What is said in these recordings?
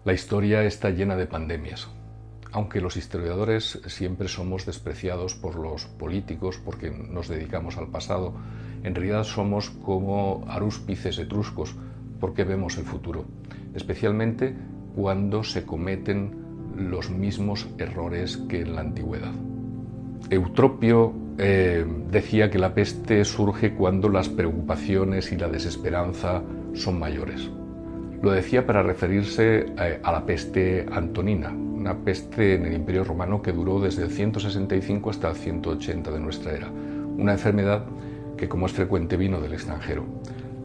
La historia está llena de pandemias. Aunque los historiadores siempre somos despreciados por los políticos porque nos dedicamos al pasado, en realidad somos como arúspices etruscos porque vemos el futuro, especialmente cuando se cometen los mismos errores que en la antigüedad. Eutropio decía que la peste surge cuando las preocupaciones y la desesperanza son mayores. Lo decía para referirse a la peste antonina, una peste en el Imperio Romano que duró desde el 165 hasta el 180 de nuestra era, una enfermedad que, como es frecuente, vino del extranjero.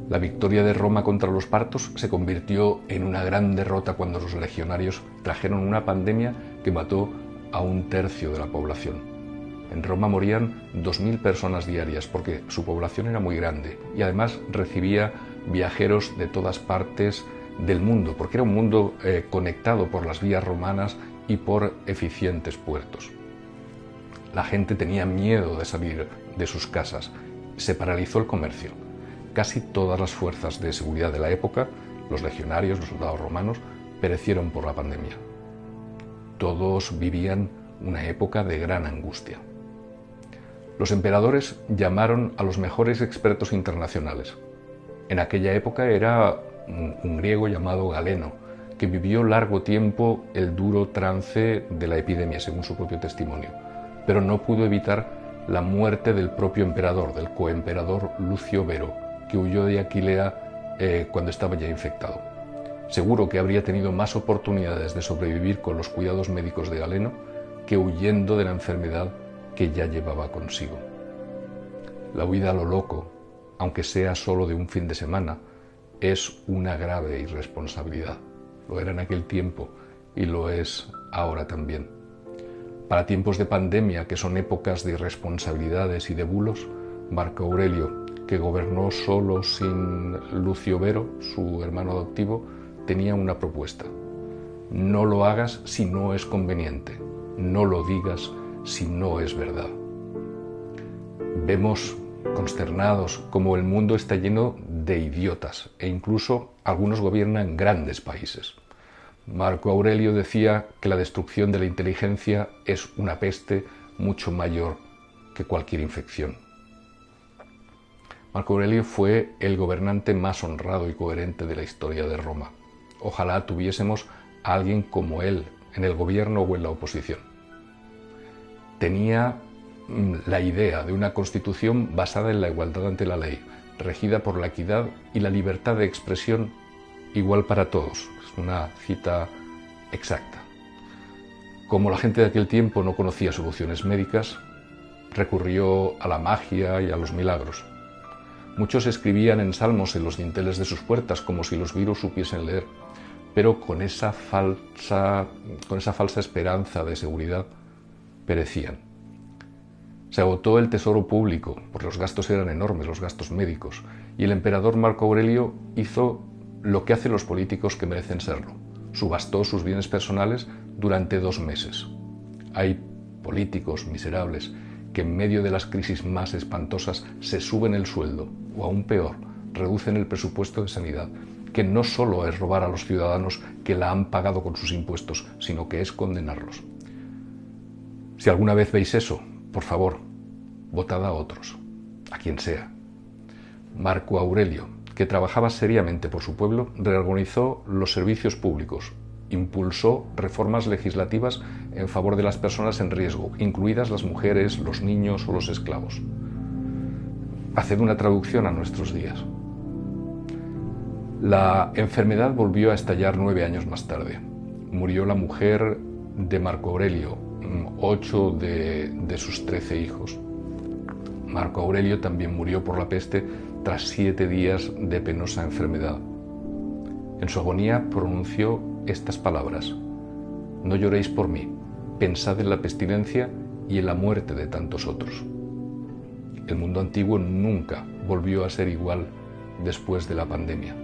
La victoria de Roma contra los partos se convirtió en una gran derrota cuando los legionarios trajeron una pandemia que mató a 1/3 de la población. En Roma morían 2000 personas diarias porque su población era muy grande y además recibía viajeros de todas partes del mundo, porque era un mundo conectado por las vías romanas y por eficientes puertos. La gente tenía miedo de salir de sus casas. Se paralizó el comercio. Casi todas las fuerzas de seguridad de la época, los legionarios, los soldados romanos, perecieron por la pandemia. Todos vivían una época de gran angustia. Los emperadores llamaron a los mejores expertos internacionales. En aquella época era un griego llamado Galeno, que vivió largo tiempo el duro trance de la epidemia, según su propio testimonio, pero no pudo evitar la muerte del propio emperador, del coemperador Lucio Vero, que huyó de Aquilea cuando estaba ya infectado. Seguro que habría tenido más oportunidades de sobrevivir con los cuidados médicos de Galeno que huyendo de la enfermedad que ya llevaba consigo. La huida a lo loco, aunque sea solo de un fin de semana, es una grave irresponsabilidad. Lo era en aquel tiempo y lo es ahora también. Para tiempos de pandemia, que son épocas de irresponsabilidades y de bulos, Marco Aurelio, que gobernó solo sin Lucio Vero, su hermano adoptivo, tenía una propuesta. No lo hagas si no es conveniente, no lo digas si no es verdad. Vemos consternados como el mundo está lleno de idiotas e incluso algunos gobiernan grandes países. Marco Aurelio decía que la destrucción de la inteligencia es una peste mucho mayor que cualquier infección. Marco Aurelio fue el gobernante más honrado y coherente de la historia de Roma. Ojalá tuviésemos a alguien como él en el gobierno o en la oposición. Tenía la idea de una constitución basada en la igualdad ante la ley, regida por la equidad y la libertad de expresión igual para todos. Es una cita exacta. Como la gente de aquel tiempo no conocía soluciones médicas, recurrió a la magia y a los milagros. Muchos escribían en salmos en los dinteles de sus puertas como si los virus supiesen leer, pero con esa falsa esperanza de seguridad perecían. Se agotó el tesoro público, porque los gastos eran enormes, los gastos médicos, y el emperador Marco Aurelio hizo lo que hacen los políticos que merecen serlo. Subastó sus bienes personales durante 2 meses. Hay políticos miserables que en medio de las crisis más espantosas se suben el sueldo, o aún peor, reducen el presupuesto de sanidad, que no solo es robar a los ciudadanos que la han pagado con sus impuestos, sino que es condenarlos. Si alguna vez veis eso, por favor, votad a otros, a quien sea. Marco Aurelio, que trabajaba seriamente por su pueblo, reorganizó los servicios públicos, impulsó reformas legislativas en favor de las personas en riesgo, incluidas las mujeres, los niños o los esclavos. Haced una traducción a nuestros días. La enfermedad volvió a estallar 9 años más tarde. Murió la mujer de Marco Aurelio, 8 de sus 13 hijos. Marco Aurelio también murió por la peste tras 7 días de penosa enfermedad. En su agonía pronunció estas palabras: no lloréis por mí, pensad en la pestilencia y en la muerte de tantos otros. El mundo antiguo nunca volvió a ser igual después de la pandemia.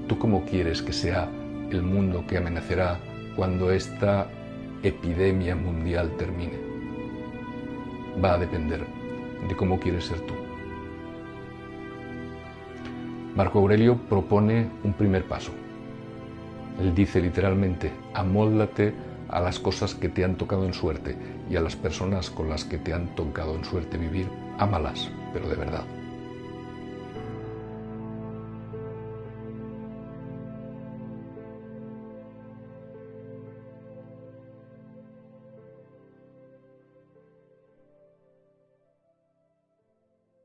¿Tú cómo quieres que sea el mundo que amanecerá cuando esta epidemia mundial termine? Va a depender de cómo quieres ser tú. Marco Aurelio propone un primer paso. Él dice literalmente, amóldate a las cosas que te han tocado en suerte y a las personas con las que te han tocado en suerte vivir, ámalas, pero de verdad.